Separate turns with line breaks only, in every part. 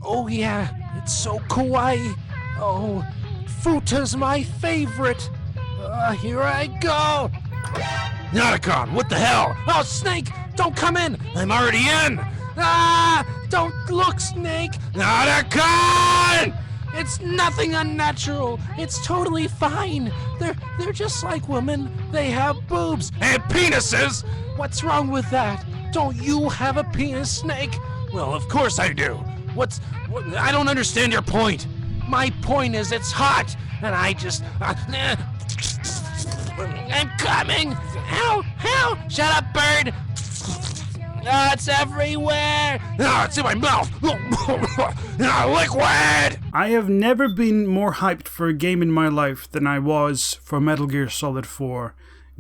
Oh yeah, it's so kawaii. Oh, Futa's my favorite. Here I go. Narcon, what the hell? Oh, Snake, don't come in. I'm already in. Ah, don't look, Snake. Narcon! It's nothing unnatural. It's totally fine. They're just like women. They have boobs and penises. What's wrong with that? Don't you have a penis, Snake? Well, of course I do. I don't understand your point. My point is it's hot, and I just... I'm coming! Ow! Shut up, bird! It's everywhere! It's in my mouth! Liquid!
I have never been more hyped for a game in my life than I was for Metal Gear Solid 4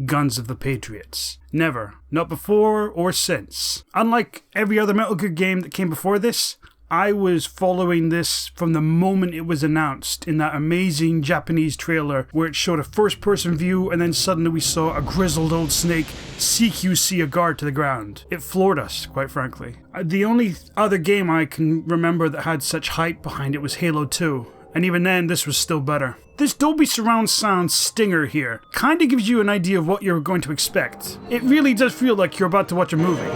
Guns of the Patriots. Never. Not before or since. Unlike every other Metal Gear game that came before this, I was following this from the moment it was announced in that amazing Japanese trailer where it showed a first-person view and then suddenly we saw a grizzled old Snake CQC a guard to the ground. It floored us, quite frankly. The only other game I can remember that had such hype behind it was Halo 2, and even then this was still better. This Dolby Surround Sound stinger here kinda gives you an idea of what you're going to expect. It really does feel like you're about to watch a movie.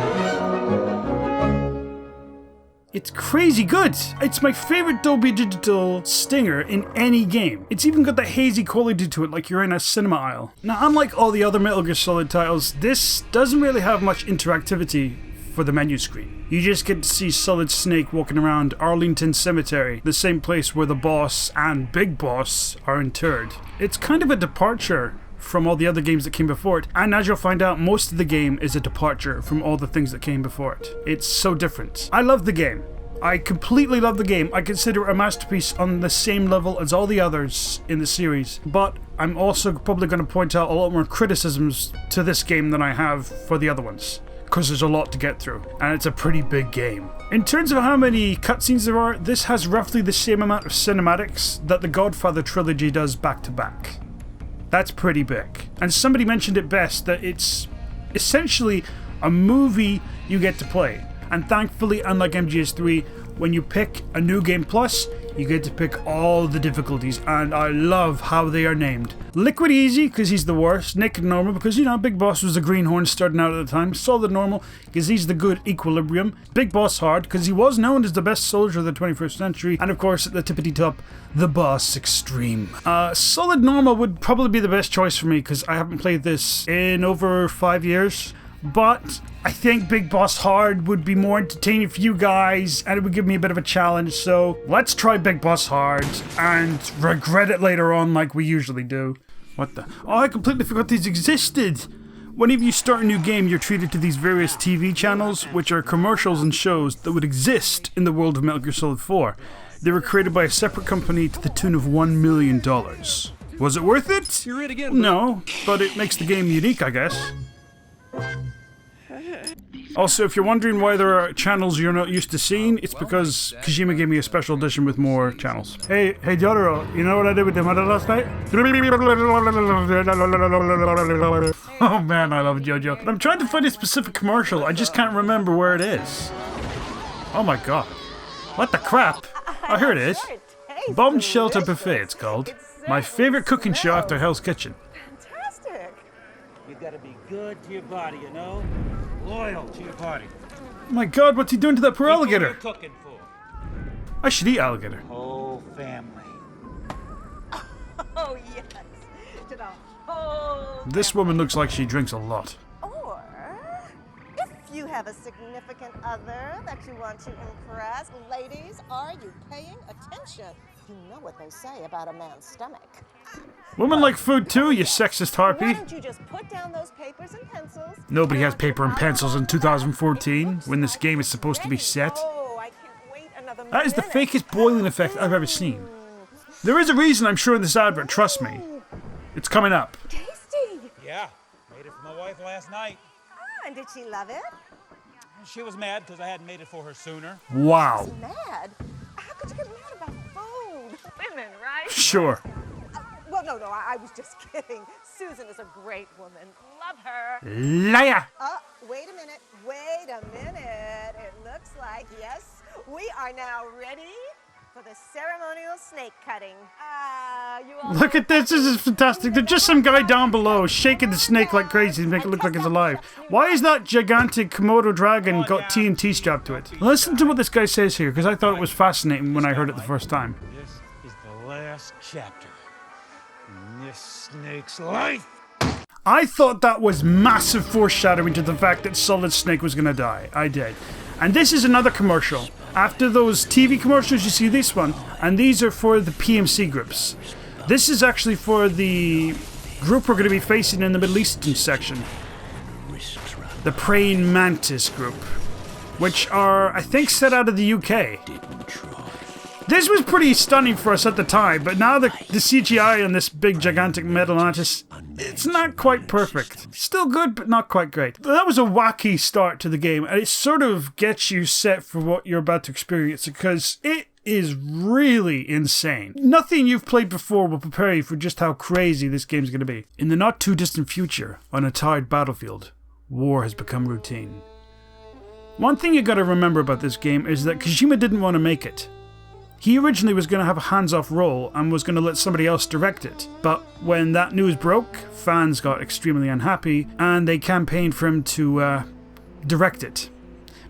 It's crazy good. It's my favorite Dolby Digital stinger in any game. It's even got that hazy quality to it like you're in a cinema aisle. Now, unlike all the other Metal Gear Solid titles, this doesn't really have much interactivity for the menu screen. You just get to see Solid Snake walking around Arlington Cemetery, the same place where the boss and Big Boss are interred. It's kind of a departure from all the other games that came before it, and as you'll find out, most of the game is a departure from all the things that came before it. It's so different. I love the game. I completely love the game. I consider it a masterpiece on the same level as all the others in the series, but I'm also probably going to point out a lot more criticisms to this game than I have for the other ones, because there's a lot to get through, and it's a pretty big game. In terms of how many cutscenes there are, this has roughly the same amount of cinematics that the Godfather trilogy does back to back. That's pretty big. And somebody mentioned it best, that it's essentially a movie you get to play. And thankfully, unlike MGS3, when you pick a New Game Plus, you get to pick all the difficulties, and I love how they are named. Liquid Easy, because he's the worst. Naked Normal, because, you know, Big Boss was the greenhorn starting out at the time. Solid Normal, because he's the good Equilibrium. Big Boss Hard, because he was known as the best soldier of the 21st century. And of course, at the tippity top, the Boss Extreme. Solid Normal would probably be the best choice for me, because I haven't played this in over 5 years. But I think Big Boss Hard would be more entertaining for you guys, and it would give me a bit of a challenge, so let's try Big Boss Hard and regret it later on like we usually do. What the? Oh, I completely forgot these existed! Whenever you start a new game, you're treated to these various TV channels, which are commercials and shows that would exist in the world of Metal Gear Solid 4. They were created by a separate company to the tune of $1 million. Was it worth it?
You're it again.
No, but it makes the game unique, I guess. Also, if you're wondering why there are channels you're not used to seeing, it's because Kojima gave me a special edition with more channels. Hey Jotaro, you know what I did with the mother last night? Oh man, I love Jojo. But I'm trying to find a specific commercial, I just can't remember where it is. Oh my god. What the crap? Oh, here it is. Bomb Shelter Buffet, it's called. My favorite cooking show after Hell's Kitchen.
You gotta be good to your body, you know? Loyal to your body.
Oh my god, what's he doing to that poor alligator?
What are you cooking for?
I should eat alligator.
Whole family.
Oh, yes. To the whole
This woman looks like she drinks a lot.
Or if you have a significant other that you want to impress, ladies, are you paying attention? You know what they say about a man's stomach.
Women like food too, you sexist harpy.
Why don't you just put down those papers and pencils?
Nobody has paper and pencils in 2014, when this game is supposed to be set.
Oh, I can't wait another minute.
That is the fakest boiling effect I've ever seen. There is a reason I'm sure in this advert, trust me. It's coming up.
Tasty.
Yeah, made it for my wife last night.
Ah, and did she love it?
She was mad because I hadn't made it for her sooner.
Wow.
Mad? How could you get mad about food? Women, right?
Sure.
Well, no, I was just kidding. Susan is a great woman. Love her.
Liar!
Wait a minute. It looks like, yes, We are now ready for the ceremonial snake cutting.
Look at this is fantastic. There's just some guy down below shaking the snake like crazy to make it look like it's alive. Why is that gigantic Komodo dragon got TNT strapped to it? Listen to what this guy says here, because I thought it was fascinating when I heard it the first time.
This is the last chapter in this snake's life.
I thought that was massive foreshadowing to the fact that Solid Snake was going to die. I did. And this is another commercial. After those TV commercials, you see this one. And these are for the PMC groups. This is actually for the group we're going to be facing in the Middle Eastern section. The Praying Mantis group. Which are, I think, set out of the UK. This was pretty stunning for us at the time, but now the CGI on this big gigantic metal mantis, it's not quite perfect. Still good, but not quite great. That was a wacky start to the game, and it sort of gets you set for what you're about to experience, because it is really insane. Nothing you've played before will prepare you for just how crazy this game's going to be. In the not too distant future, on a tired battlefield, war has become routine. One thing you gotta remember about this game is that Kojima didn't want to make it. He originally was going to have a hands-off role and was going to let somebody else direct it. But when that news broke, fans got extremely unhappy and they campaigned for him to direct it.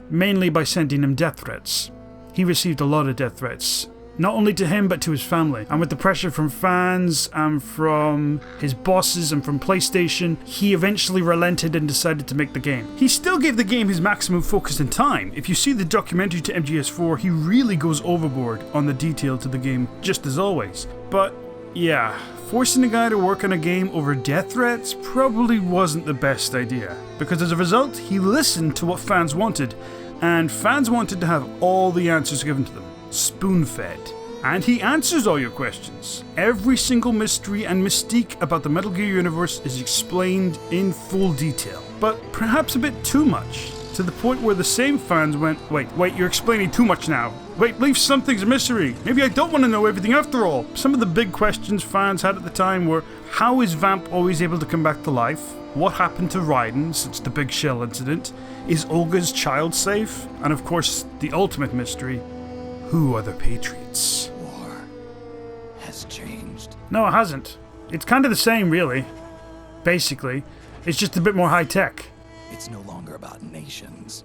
Mainly by sending him death threats. He received a lot of death threats. Not only to him, but to his family. And with the pressure from fans and from his bosses and from PlayStation, he eventually relented and decided to make the game. He still gave the game his maximum focus and time. If you see the documentary to MGS4, he really goes overboard on the detail to the game, just as always. But yeah, forcing a guy to work on a game over death threats probably wasn't the best idea. Because as a result, he listened to what fans wanted, and fans wanted to have all the answers given to them. Spoon-fed. And he answers all your questions. Every single mystery and mystique about the Metal Gear universe is explained in full detail. But perhaps a bit too much. To the point where the same fans went, wait, you're explaining too much now. Wait, leave some things a mystery. Maybe I don't want to know everything after all. Some of the big questions fans had at the time were, how is Vamp always able to come back to life? What happened to Raiden since the Big Shell incident? Is Olga's child safe? And of course, the ultimate mystery, who are the Patriots?
War has changed.
No, it hasn't. It's kind of the same, really. Basically. It's just a bit more high-tech.
It's no longer about nations,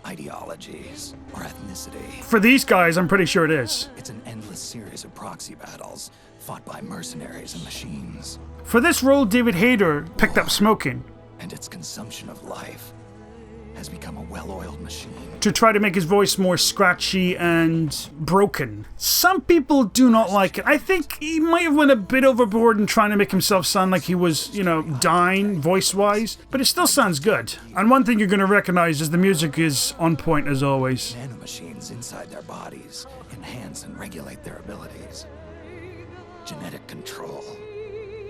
ideologies, or ethnicity.
For these guys, I'm pretty sure it is.
It's an endless series of proxy battles fought by mercenaries and machines.
For this role, David Hayter picked up smoking.
And its consumption of life has become a well-oiled machine.
To try to make his voice more scratchy and broken. Some people do not like it. I think he might have went a bit overboard in trying to make himself sound like he was, dying voice-wise, but it still sounds good. And one thing you're going to recognize is the music is on point as always.
Nanomachines inside their bodies enhance and regulate their abilities. Genetic control,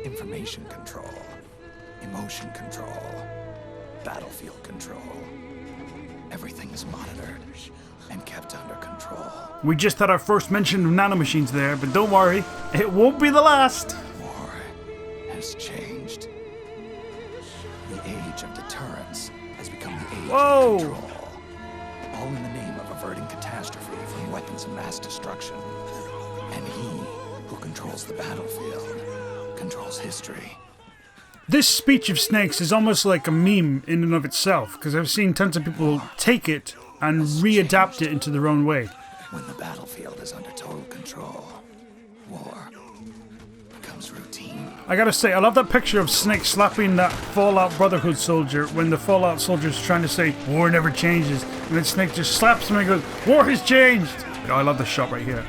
information control, emotion control, battlefield control. Everything is monitored and kept under control.
We just had our first mention of nanomachines there, but don't worry, it won't be the last.
War has changed. The age of deterrence has become the age of control. All in the name of averting catastrophe from weapons of mass destruction. And he who controls the battlefield controls history.
This speech of Snake's is almost like a meme in and of itself, because I've seen tons of people take it and readapt it into their own way.
When the battlefield is under total control, war becomes routine.
I gotta say, I love that picture of Snake slapping that Fallout Brotherhood soldier when the Fallout soldier's trying to say, war never changes, and then Snake just slaps him and goes, war has changed! I love this shot right here.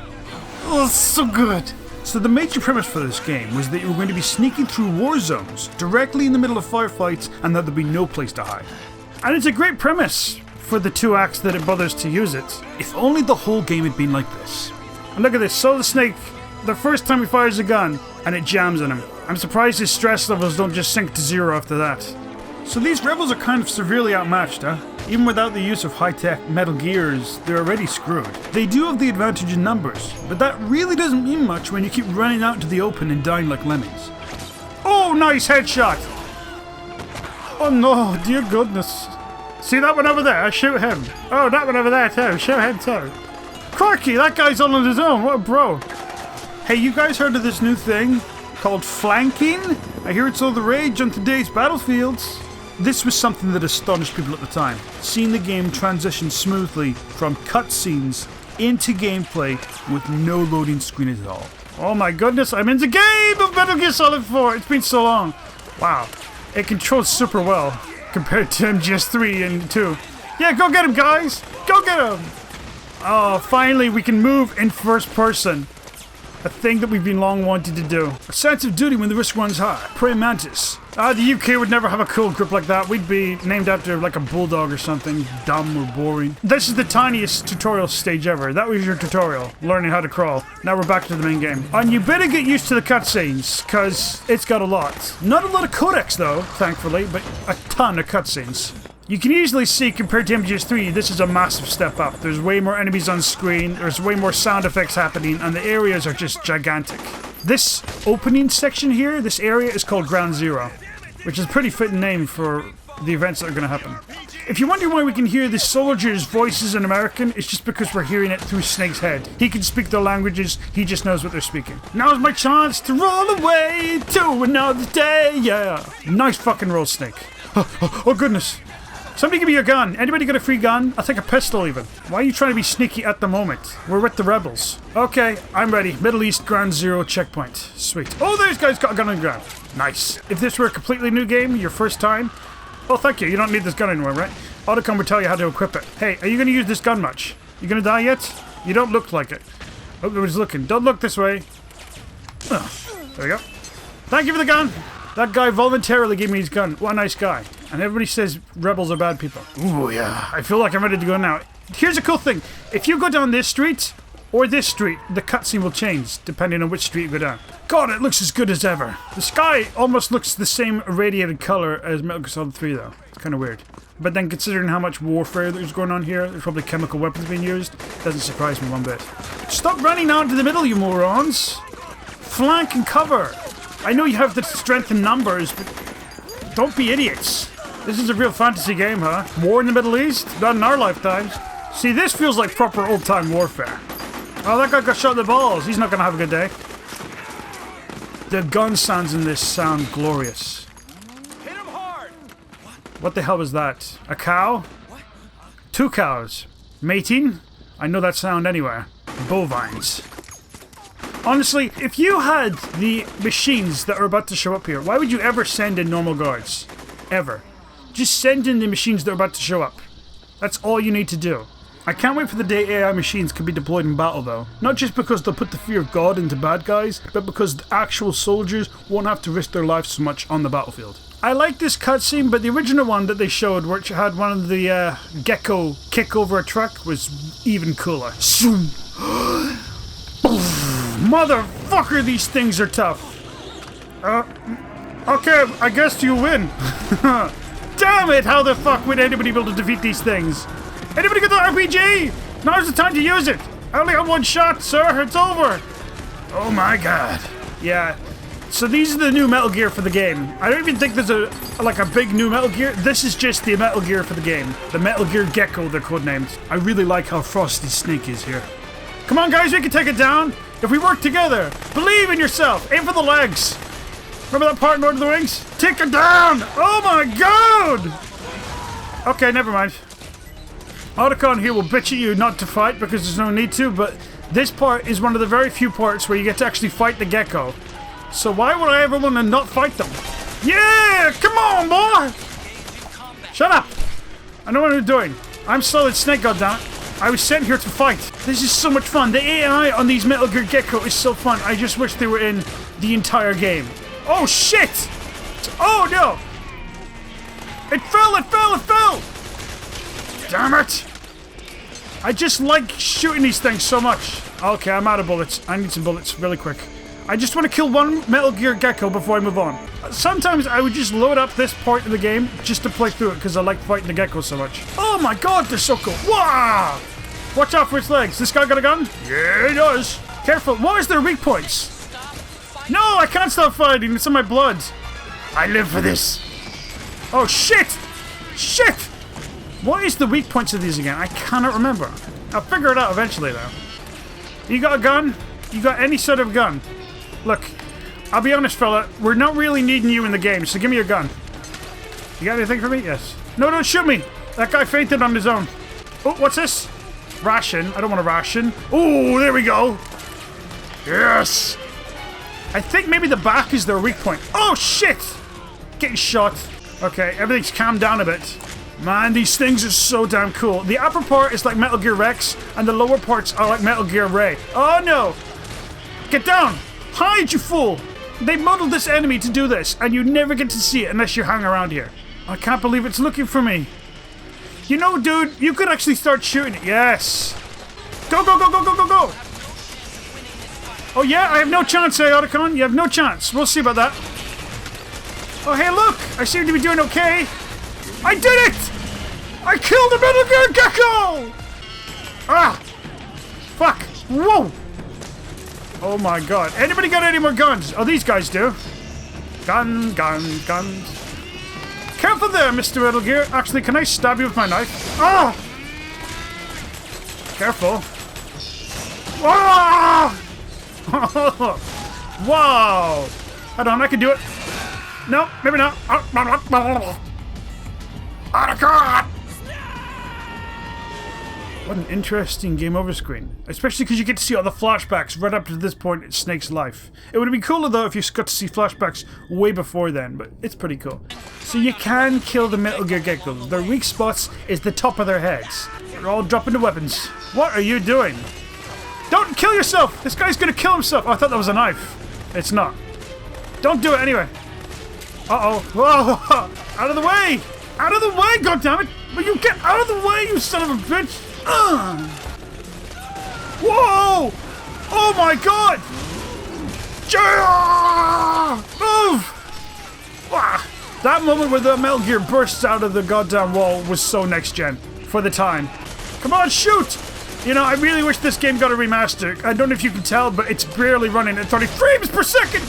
Oh, it's so good! So the major premise for this game was that you were going to be sneaking through war zones directly in the middle of firefights and that there'd be no place to hide. And it's a great premise for the 2 acts that it bothers to use it. If only the whole game had been like this. And look at this, Solid Snake, the first time he fires a gun and it jams on him. I'm surprised his stress levels don't just sink to 0 after that. So these rebels are kind of severely outmatched, huh? Even without the use of high-tech Metal Gears, they're already screwed. They do have the advantage in numbers, but that really doesn't mean much when you keep running out into the open and dying like lemmings. Oh, nice headshot! Oh no, dear goodness. See that one over there? Shoot him. Oh, that one over there too. Shoot him too. Crikey, that guy's all on his own. What a bro. Hey, you guys heard of this new thing called flanking? I hear it's all the rage on today's battlefields. This was something that astonished people at the time. Seeing the game transition smoothly from cutscenes into gameplay with no loading screen at all. Oh my goodness, I'm in the game of Metal Gear Solid 4. It's been so long. Wow. It controls super well compared to MGS3 and 2. Yeah, go get him, guys. Go get him. Oh, finally we can move in first person. A thing that we've been long wanting to do. A sense of duty when the risk runs high. Praying mantis. The UK would never have a cool grip like that. We'd be named after like a bulldog or something. Dumb or boring. This is the tiniest tutorial stage ever. That was your tutorial. Learning how to crawl. Now we're back to the main game. And you better get used to the cutscenes, because it's got a lot. Not a lot of codecs though, thankfully, but a ton of cutscenes. You can easily see, compared to MGS3, this is a massive step up. There's way more enemies on screen, there's way more sound effects happening, and the areas are just gigantic. This opening section here, this area is called Ground Zero, which is a pretty fitting name for the events that are going to happen. If you're wondering why we can hear the soldiers' voices in American, it's just because we're hearing it through Snake's head. He can speak their languages, he just knows what they're speaking. Now's my chance to roll away to another day, yeah. Nice fucking roll, Snake. Oh goodness. Somebody give me a gun. Anybody got a free gun? I'll take a pistol even. Why are you trying to be sneaky at the moment? We're with the rebels. Okay, I'm ready. Middle East Ground Zero checkpoint. Sweet. Oh, this guy's got a gun on the ground. Nice. If this were a completely new game, your first time, oh, thank you. You don't need this gun anymore, right? Autocom will tell you how to equip it. Hey, are you going to use this gun much? You going to die yet? You don't look like it. Oh, nobody's looking. Don't look this way. Oh, there we go. Thank you for the gun. That guy voluntarily gave me his gun. What a nice guy. And everybody says rebels are bad people. Ooh, yeah. I feel like I'm ready to go now. Here's a cool thing. If you go down this street or this street, the cutscene will change depending on which street you go down. God, it looks as good as ever. The sky almost looks the same irradiated color as Metal Gear Solid 3, though. It's kind of weird. But then considering how much warfare there's going on here, there's probably chemical weapons being used, doesn't surprise me one bit. Stop running out into the middle, you morons. Flank and cover. I know you have the strength in numbers, but don't be idiots. This is a real fantasy game, huh? War in the Middle East? Not in our lifetimes. See, this feels like proper old-time warfare. Oh, that guy got shot in the balls. He's not gonna have a good day. The gun sounds in this sound glorious.
Hit him hard!
What the hell was that? A cow? What? 2 cows. Mating? I know that sound anywhere. Bovines. Honestly, if you had the machines that are about to show up here, why would you ever send in normal guards? Ever. Just send in the machines that are about to show up. That's all you need to do. I can't wait for the day AI machines can be deployed in battle though. Not just because they'll put the fear of God into bad guys, but because the actual soldiers won't have to risk their lives so much on the battlefield. I like this cutscene, but the original one that they showed, which had one of the gecko kick over a truck, was even cooler. Motherfucker, these things are tough. Okay, I guess you win. Damn it, how the fuck would anybody be able to defeat these things? Anybody got the RPG? Now's the time to use it. I only have one shot, sir. It's over. Oh my god. Yeah. So these are the new Metal Gear for the game. I don't even think there's a big new Metal Gear. This is just the Metal Gear for the game. The Metal Gear Gecko, they're codenamed. I really like how frosty Snake is here. Come on, guys, we can take it down. If we work together. Believe in yourself. Aim for the legs. Remember that part in Lord of the Rings? Take it down! Oh my god! Okay, never mind. Otacon here will bitch at you not to fight because there's no need to, but this part is one of the very few parts where you get to actually fight the gecko. So why would I ever want to not fight them? Yeah! Come on, boy! Shut up! I know what I'm doing. I'm Solid Snake, goddammit. I was sent here to fight. This is so much fun. The AI on these Metal Gear Gecko is so fun. I just wish they were in the entire game. Oh shit! Oh no! It fell! It fell! It fell! Damn it! I just like shooting these things so much. Okay, I'm out of bullets. I need some bullets really quick. I just want to kill one Metal Gear Gecko before I move on. Sometimes I would just load up this part of the game just to play through it because I like fighting the gecko so much. Oh my god, they're so cool. Wow! Watch out for its legs. This guy got a gun? Yeah, he does. Careful. What is their weak points? No, I can't stop fighting. It's in my blood. I live for this. Oh, shit! Shit! What is the weak points of these again? I cannot remember. I'll figure it out eventually, though. You got a gun? You got any sort of gun? Look, I'll be honest, fella. We're not really needing you in the game, so give me your gun. You got anything for me? Yes. No, don't shoot me. That guy fainted on his own. Oh, what's this? Ration. I don't want a ration. Oh, there we go. Yes. I think maybe the back is their weak point. Oh, shit. Getting shot. Okay, everything's calmed down a bit. Man, these things are so damn cool. The upper part is like Metal Gear Rex, and the lower parts are like Metal Gear Ray. Oh, no. Get down. Hide, you fool. They modeled this enemy to do this, and you never get to see it unless you hang around here. I can't believe it's looking for me. You know, dude, you could actually start shooting it. Yes. Go, go, go, go, go, go, go. Oh, yeah? I have no chance, Otacon. You have no chance. We'll see about that. Oh, hey, look. I seem to be doing okay. I did it! I killed a Metal Gear Gecko! Ah! Fuck. Whoa! Oh, my God. Anybody got any more guns? Oh, these guys do. Gun, gun, guns. Careful there, Mr. Metal Gear. Actually, can I stab you with my knife? Ah! Careful. Ah! Wow! Hold on, I can do it. No, maybe not. What an interesting game over screen. Especially because you get to see all the flashbacks right up to this point in Snake's life. It would have been cooler though if you got to see flashbacks way before then, but it's pretty cool. So you can kill the Metal Gear Geckos. Their weak spots is the top of their heads. They're all dropping the weapons. What are you doing? Don't kill yourself! This guy's gonna kill himself! Oh, I thought that was a knife. It's not. Don't do it anyway. Uh-oh. Whoa! Out of the way! Out of the way, goddammit! Will you get out of the way, you son of a bitch! Whoa! Oh my god! Move! That moment where the Metal Gear bursts out of the goddamn wall was so next gen. For the time. Come on, shoot! You know, I really wish this game got a remaster. I don't know if you can tell, but it's barely running at 30 frames per second!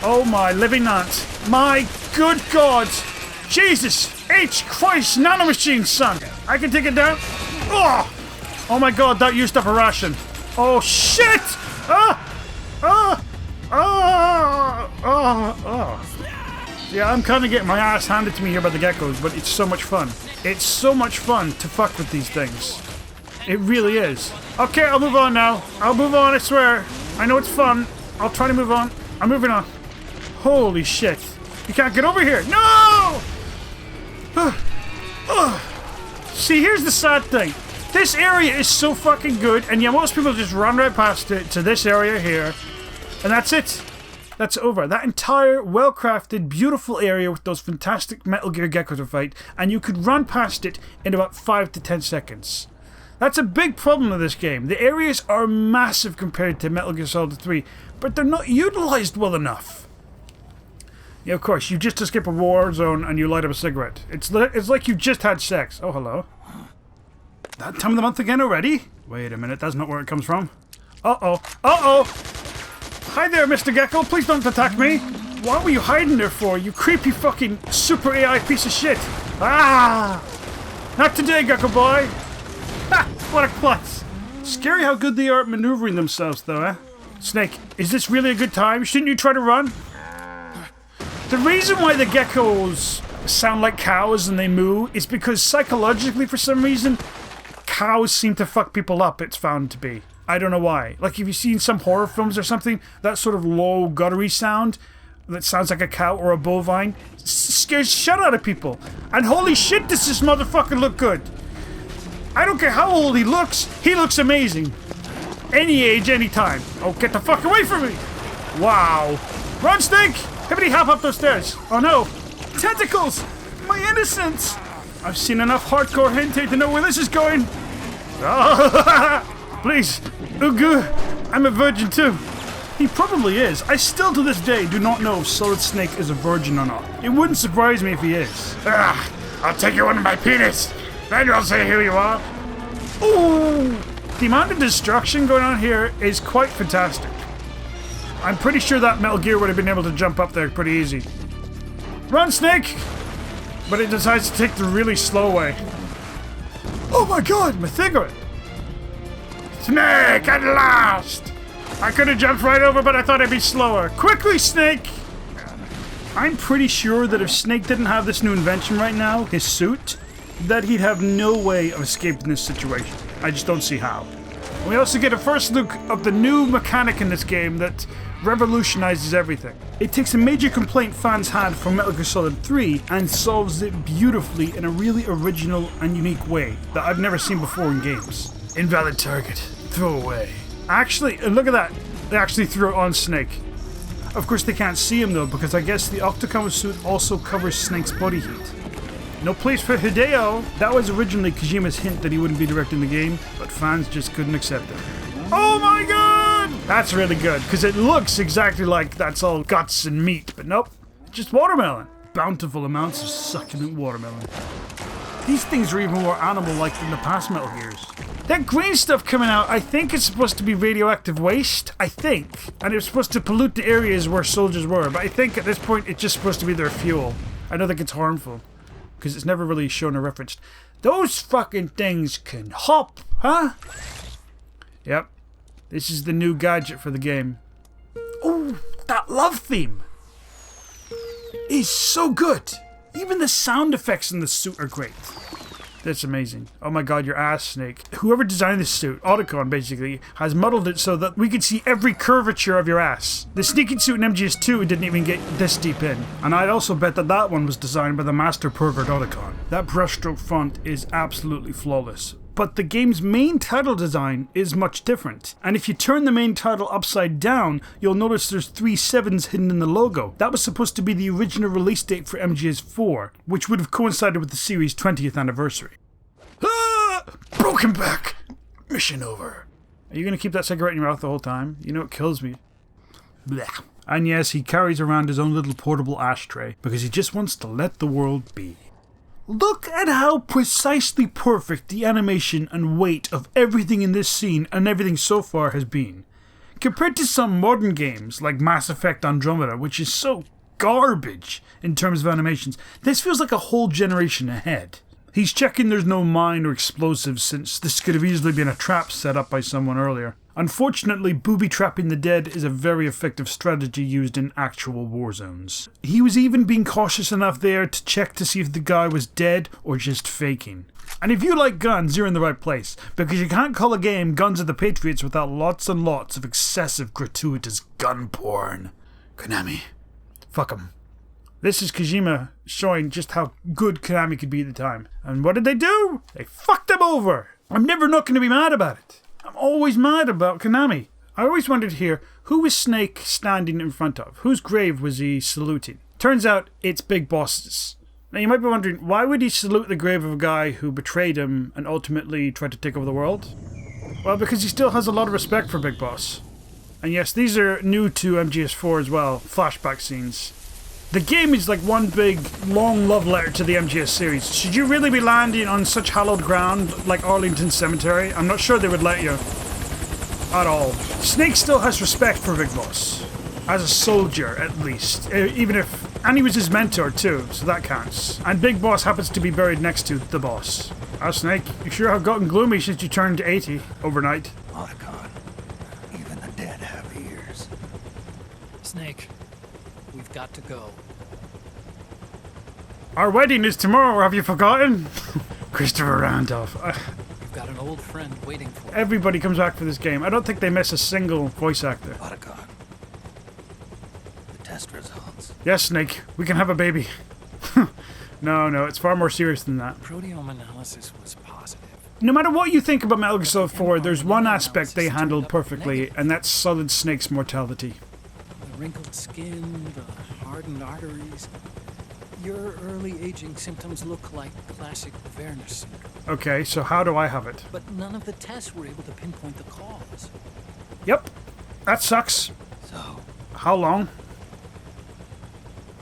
Oh my living aunt. My good god! Jesus! H Christ nanomachine, son! I can take it down. Oh! Oh my god, that used up a ration. Oh shit! Yeah, I'm kind of getting my ass handed to me here by the geckos, but it's so much fun. It's so much fun to fuck with these things. It really is. Okay, I'll move on now. I'll move on, I swear. I know it's fun. I'll try to move on. I'm moving on. Holy shit. You can't get over here. No! See, here's the sad thing. This area is so fucking good, and yeah, most people just run right past it to this area here, and that's it. That's over. That entire well-crafted, beautiful area with those fantastic Metal Gear Geckos to fight, and you could run past it in about 5 to 10 seconds. That's a big problem with this game. The areas are massive compared to Metal Gear Solid 3, but they're not utilized well enough. Yeah, of course, you just escape a war zone and you light up a cigarette. It's like you just had sex. Oh, hello. That time of the month again already? Wait a minute, that's not where it comes from. Uh-oh. Uh-oh! Hi there, Mr. Gecko. Please don't attack me. What were you hiding there for, you creepy fucking super AI piece of shit? Ah! Not today, Gecko boy. Ha! What a klutz. Scary how good they are at maneuvering themselves, though, eh? Snake, is this really a good time? Shouldn't you try to run? The reason why the geckos sound like cows and they moo is because psychologically, for some reason, cows seem to fuck people up, it's found to be. I don't know why. Like, if you've seen some horror films or something, that sort of low, guttury sound that sounds like a cow or a bovine scares shit out of people. And holy shit, does this motherfucker look good. I don't care how old he looks amazing. Any age, any time. Oh, get the fuck away from me! Wow. Run, Snake! Hippity hop up those stairs. Oh no. Tentacles! My innocence! I've seen enough hardcore hentai to know where this is going. Oh, please. Ugu, I'm a virgin too. He probably is. I still to this day do not know if Solid Snake is a virgin or not. It wouldn't surprise me if he is. I'll take you under my penis. Then you'll say who you are. Ooh! The amount of destruction going on here is quite fantastic. I'm pretty sure that Metal Gear would have been able to jump up there pretty easy. Run, Snake! But it decides to take the really slow way. Oh my god, my cigarette! Snake, at last! I could have jumped right over, but I thought I'd be slower. Quickly, Snake! I'm pretty sure that if Snake didn't have this new invention right now, his suit, that he'd have no way of escaping this situation. I just don't see how. We also get a first look of the new mechanic in this game that revolutionizes everything. It takes a major complaint fans had from Metal Gear Solid 3 and solves it beautifully in a really original and unique way that I've never seen before in games. Invalid target. Throw away. Actually, look at that. They actually threw it on Snake. Of course they can't see him though, because I guess the Octocombo suit also covers Snake's body heat. No place for Hideo! That was originally Kojima's hint that he wouldn't be directing the game, but fans just couldn't accept it. Oh my god! That's really good, because it looks exactly like that's all guts and meat, but nope, just watermelon. Bountiful amounts of succulent watermelon. These things are even more animal-like than the past Metal Gears. That green stuff coming out, I think it's supposed to be radioactive waste, I think. And it's supposed to pollute the areas where soldiers were, but I think at this point it's just supposed to be their fuel. I don't think it's harmful, because it's never really shown or referenced. Those fucking things can hop, huh? Yep. This is the new gadget for the game. Oh, that love theme is so good. Even the sound effects in the suit are great. That's amazing. Oh my god, your ass, Snake. Whoever designed this suit, Otacon basically, has muddled it so that we can see every curvature of your ass. The sneaking suit in MGS2 didn't even get this deep in. And I'd also bet that that one was designed by the master pervert Otacon. That brushstroke font is absolutely flawless. But the game's main title design is much different. And if you turn the main title upside down, you'll notice there's 3 sevens hidden in the logo. That was supposed to be the original release date for MGS4, which would have coincided with the series' 20th anniversary. Ah! Broken back! Mission over. Are you going to keep that cigarette in your mouth the whole time? You know it kills me. Blech. And yes, he carries around his own little portable ashtray because he just wants to let the world be. Look at how precisely perfect the animation and weight of everything in this scene and everything so far has been. Compared to some modern games like Mass Effect Andromeda, which is so garbage in terms of animations, this feels like a whole generation ahead. He's checking there's no mine or explosives since this could have easily been a trap set up by someone earlier. Unfortunately, booby-trapping the dead is a very effective strategy used in actual war zones. He was even being cautious enough there to check to see if the guy was dead or just faking. And if you like guns, you're in the right place, because you can't call a game Guns of the Patriots without lots and lots of excessive gratuitous gun porn. Konami. Fuck 'em. This is Kojima showing just how good Konami could be at the time. And what did they do? They fucked him over! I'm never not going to be mad about it. I'm always mad about Konami. I always wondered here, who was Snake standing in front of? Whose grave was he saluting? Turns out it's Big Boss's. Now you might be wondering, why would he salute the grave of a guy who betrayed him and ultimately tried to take over the world? Well, because he still has a lot of respect for Big Boss. And yes, these are new to MGS4 as well, flashback scenes. The game is like one big, long love letter to the MGS series. Should you really be landing on such hallowed ground like Arlington Cemetery? I'm not sure they would let you. At all. Snake still has respect for Big Boss. As a soldier, at least. Even if... And he was his mentor too, so that counts. And Big Boss happens to be buried next to the boss. Ah, Snake, you sure have gotten gloomy since you turned 80 overnight.
Otacon, even the dead have ears.
Snake, we've got to go.
Our wedding is tomorrow, have you forgotten? Christopher Randolph.
You've got an old friend waiting for you.
Everybody comes back for this game. I don't think they miss a single voice actor.
Otacon, the test results.
Yes, Snake, we can have a baby. No, it's far more serious than that.
Proteome analysis was positive.
No matter what you think about Metal Gear Solid 4, there's one aspect they handled perfectly, and that's Solid Snake's mortality.
The wrinkled skin, the hardened arteries. Your early aging symptoms look like classic Werner syndrome.
Okay, so how do I have it?
But none of the tests were able to pinpoint the cause.
Yep, that sucks.
So,
How long?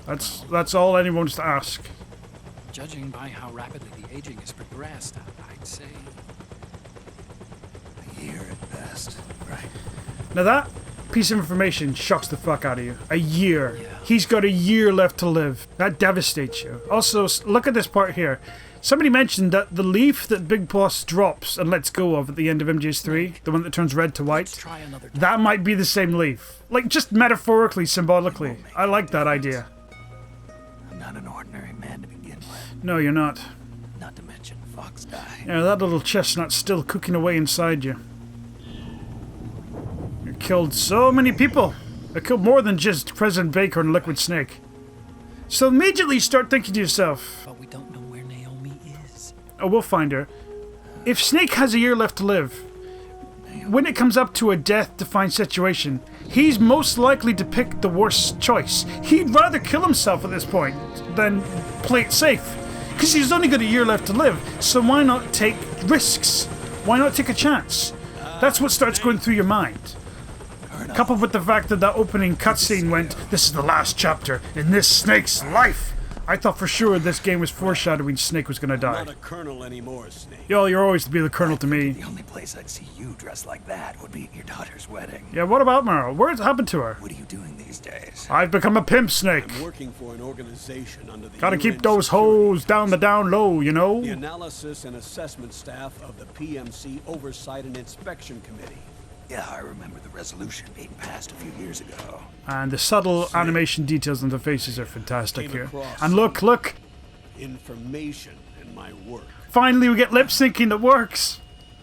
That's all anyone wants to ask.
Judging by how rapidly the aging has progressed, I'd say...
a year at best, right?
Now that piece of information shocks the fuck out of you. A year.
Yeah.
He's got a year left to live. That devastates you. Also, look at this part here. Somebody mentioned that the leaf that Big Boss drops and lets go of at the end of MGS3, the one that turns red to white,
Try another time.
that might be the same leaf. Like, just metaphorically, symbolically. I like that idea.
I'm not an ordinary man to begin with.
No, you're not.
Not to mention Fox guy.
Yeah, that little chestnut's still cooking away inside you. You killed so many people. I killed more than just President Baker and Liquid Snake. So immediately start thinking to yourself,
But we don't know where Naomi is.
oh, we'll find her. If Snake has a year left to live, when it comes up to a death-defying situation, he's most likely to pick the worst choice. He'd rather kill himself at this point than play it safe. Because he's only got a year left to live, so why not take risks? Why not take a chance? That's what starts going through your mind. Coupled with the fact that that opening cutscene went, this is the last chapter in this Snake's life. I thought for sure this game was foreshadowing Snake was gonna die.
Not a colonel anymore, Snake.
Yo, you're always to be the colonel to me.
The only place I'd see you dressed like that would be at your daughter's wedding.
Yeah, what about Meryl? What's happened to her?
What are you doing these days?
I've become a pimp, Snake.
I'm working for an organization under the
Gotta keep
UN
those
security.
hoes down the down low, you know?
The analysis and assessment staff of the PMC Oversight and Inspection Committee.
Yeah, I remember the resolution being passed a few years ago.
And the subtle animation details on the faces are fantastic
Came
here.
across
And look!
Information in my work.
Finally we get lip syncing that works!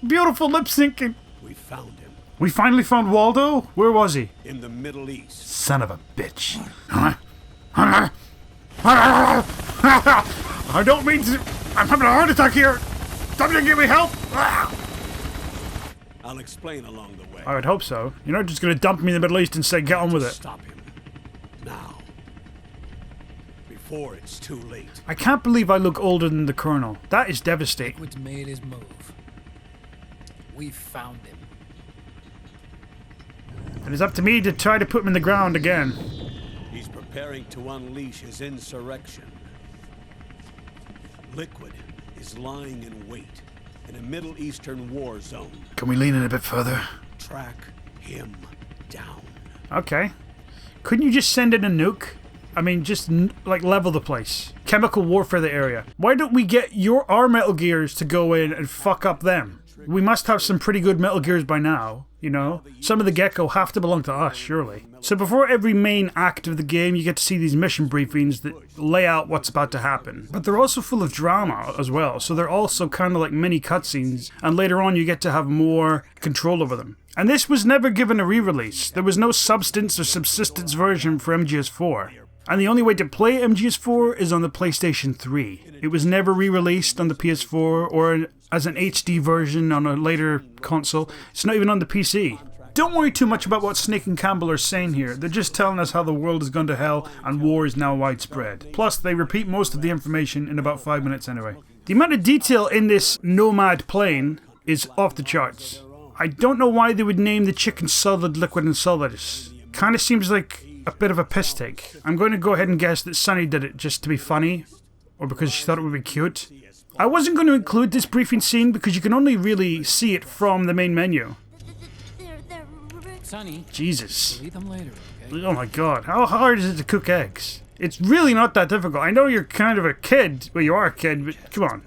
Beautiful lip syncing!
We found him
We finally found Waldo? Where was he?
in the Middle East.
Son of a bitch. I don't mean to... I'm having a heart attack here! Somebody give me help!
I'll explain along the way.
I would hope so. You're not just gonna dump me in the Middle East and say get on with it.
Stop him. Now. Before it's too late.
I can't believe I look older than the Colonel. That is devastating.
Liquid's made his move. We found him.
It is up to me to try to put him in the ground again.
He's preparing to unleash his insurrection. Liquid is lying in wait in a Middle Eastern war zone.
Can we lean in a bit further?
Track him down.
Okay. Couldn't you just send in a nuke? I mean, just like level the place. Chemical warfare the area. Why don't we get our Metal Gears to go in and fuck up them? We must have some pretty good Metal Gears by now, you know? Some of the Gecko have to belong to us, surely. So before every main act of the game, you get to see these mission briefings that lay out what's about to happen. But they're also full of drama as well, so they're also kind of like mini cutscenes, and later on you get to have more control over them. And this was never given a re-release. There was no substance or subsistence version for MGS4. And the only way to play MGS4 is on the PlayStation 3. It was never re-released on the PS4 or as an HD version on a later console. It's not even on the PC. Don't worry too much about what Snake and Campbell are saying here. They're just telling us how the world has gone to hell and war is now widespread. Plus, they repeat most of the information in about 5 minutes anyway. The amount of detail in this Nomad plane is off the charts. I don't know why they would name the chicken Solid, Liquid, and Solid. Kinda seems like a bit of a piss take. I'm going to go ahead and guess that Sunny did it just to be funny, or because she thought it would be cute. I wasn't going to include this briefing scene because you can only really see it from the main menu.
Sonny,
Jesus.
leave them later, okay?
Oh my god, how hard is it to cook eggs? It's really not that difficult. I know you're kind of a kid. Well, you are a kid, but come on.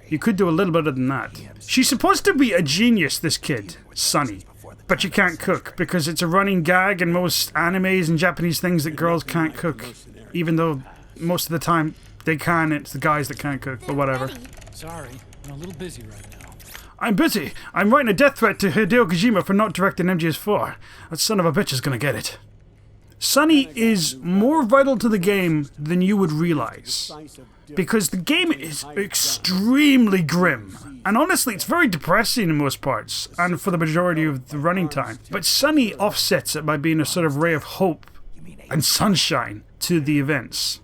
You could do a little better than that. She's supposed to be a genius, this kid, Sunny. But you can't cook, because it's a running gag in most animes and Japanese things that girls can't cook. Even though most of the time they can, it's the guys that can't cook, but whatever.
Sorry, I'm a little busy right now.
I'm busy. I'm writing a death threat to Hideo Kojima for not directing MGS4. That son of a bitch is gonna get it. Sunny is more vital to the game than you would realize. Because the game is extremely grim. And honestly, it's very depressing in most parts, and for the majority of the running time. But Sunny offsets it by being a sort of ray of hope and sunshine to the events.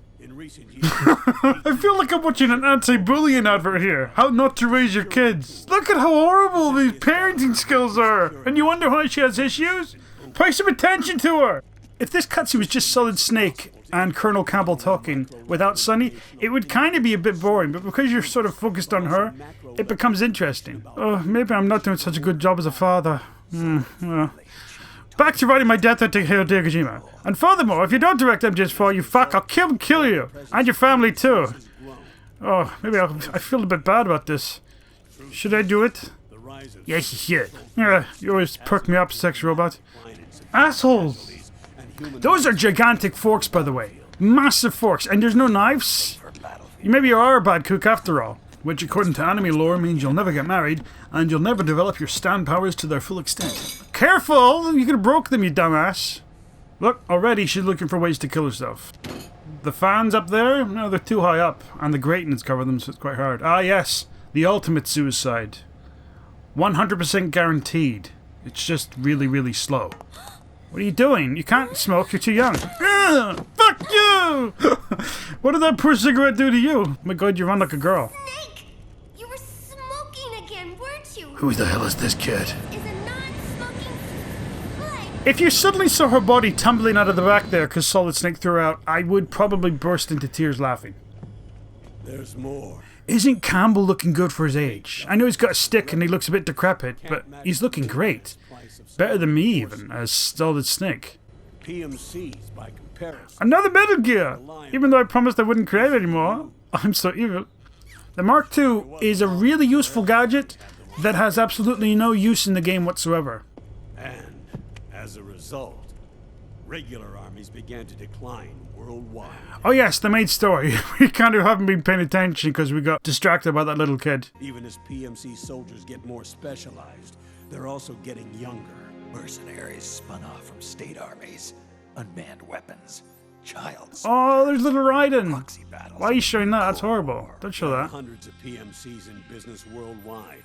I feel like I'm watching an anti-bullying advert here. How not to raise your kids. Look at how horrible these parenting skills are. And you wonder why she has issues? Pay some attention to her. If this cutscene was just Solid Snake and Colonel Campbell talking without Sunny, it would kind of be a bit boring, but because you're sort of focused on her, it becomes interesting. Oh, maybe I'm not doing such a good job as a father. Well. Back to writing my death threat to Hideo Kojima. And furthermore, if you don't direct MGS4, you fuck, I'll kill you. And your family too. Oh, maybe I feel a bit bad about this. Should I do it? Yes, you should. Yeah, you always perk me up, sex robot. Assholes! Those are gigantic forks, by the way. Massive forks, and there's no knives? Maybe you are a bad cook after all. Which, according to anime lore, means you'll never get married, and you'll never develop your stand powers to their full extent. Careful! You could have broke them, you dumbass. Look, already she's looking for ways to kill herself. The fans up there? No, they're too high up, and the gratings cover them, so it's quite hard. Ah, yes. The ultimate suicide. 100% guaranteed. It's just really, really slow. What are you doing? You can't smoke, you're too young. Ugh, fuck you! What did that poor cigarette do to you? Oh my god, you run like a girl.
Snake! You were smoking again, weren't you?
Who the hell is this kid?
Is a non-smoking flame.
If you suddenly saw her body tumbling out of the back there because Solid Snake threw her out, I would probably burst into tears laughing.
There's more.
Isn't Campbell looking good for his age? I know he's got a stick and he looks a bit decrepit, but he's looking great. Better than me even, as Solid Snake.
PMCs by comparison.
Another Metal Gear! Even though I promised I wouldn't create anymore. I'm so evil. The Mark II is a really useful gadget that has absolutely no use in the game whatsoever.
And as a result, regular armies began to decline worldwide.
Oh yes, the main story. We kind of haven't been paying attention because we got distracted by that little kid.
Even as PMC soldiers get more specialized, they're also getting younger.
Mercenaries spun off from state armies, unmanned weapons, child
Oh, there's little Raiden.
proxy battles.
Why are you showing that? That's horrible. Don't show
There are
that.
hundreds of PMCs in business worldwide,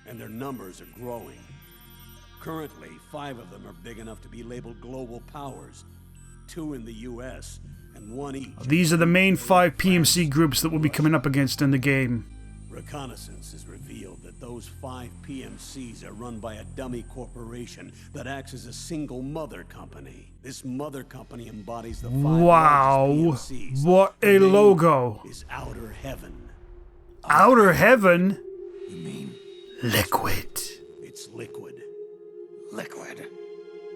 and their numbers are growing. Currently, 5 of them are big enough to be labeled global powers, 2 in the US, and 1 each.
These are the main 5 PMC groups that we'll be coming up against in the game.
Reconnaissance has revealed that those 5 PMCs are run by a dummy corporation that acts as a single mother company. This mother company embodies the 5
Wow.
largest PMCs.
What
The
a
name
logo.
is Outer Heaven.
Outer Heaven?
You mean
Liquid.
It's Liquid.
liquid?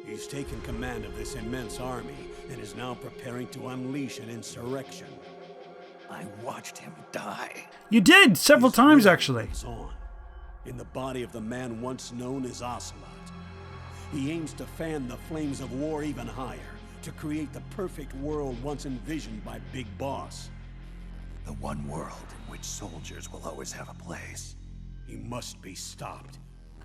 He's taken command of this immense army and is now preparing to unleash an insurrection.
I watched him die.
You did, several
His
times
will
actually.
lives on, in the body of the man once known as Ocelot. He aims to fan the flames of war even higher, to create the perfect world once envisioned by Big Boss.
The one world in which soldiers will always have a place.
He must be stopped.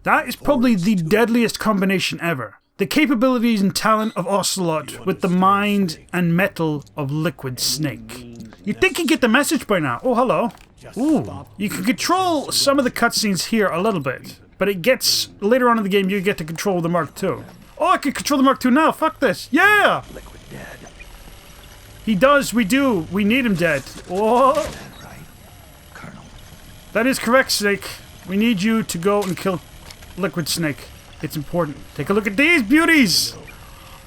That is probably the deadliest combination ever. The capabilities and talent of Ocelot with the mind and metal of Liquid Snake. You'd think you'd get the message by now. Oh, hello. Ooh. You can control some of the cutscenes here a little bit, but it gets, later on in the game, you get to control the Mark II. Oh, I can control the Mark II now. Fuck this. Yeah!
Liquid dead.
He does. We do. We need him dead. Oh.
Right, Colonel?
That is correct, Snake. We need you to go and kill Liquid Snake. It's important. Take a look at these beauties!